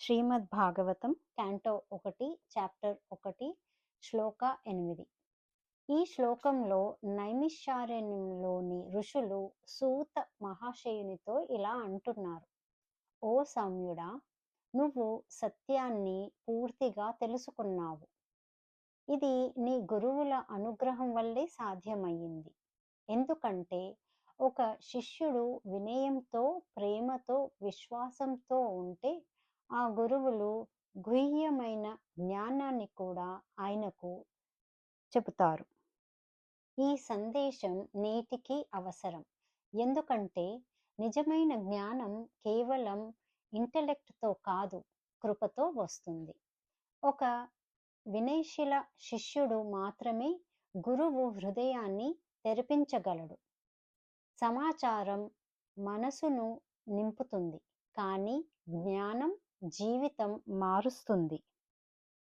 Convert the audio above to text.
శ్రీమద్ Bhagavatam canto 1 chapter 1 శ్లోక 8. ఈ శ్లోకంలో నైమిషారణ్యంలోని ఋషులు సూత మహాశయునితో ఇలా అంటున్నారు: ఓ సౌమ్యుడా, నువ్వు సత్యాన్ని పూర్తిగా తెలుసుకున్నావు. ఇది నీ గురువుల అనుగ్రహం వల్లే సాధ్యమయ్యింది. ఎందుకంటే ఒక శిష్యుడు వినయంతో, ప్రేమతో, విశ్వాసంతో ఉంటే ఆ గురువులు గుహ్యమైన జ్ఞానాన్ని కూడా ఆయనకు చెబుతారు. ఈ సందేశం నేటికి అవసరం. ఎందుకంటే నిజమైన జ్ఞానం కేవలం ఇంటెలెక్ట్తో కాదు, కృపతో వస్తుంది. ఒక వినయశీల శిష్యుడు మాత్రమే గురువు హృదయాన్ని తెరిపించగలడు. సమాచారం మనసును నింపుతుంది, కానీ జ్ఞానం జీవితం మారుస్తుంది.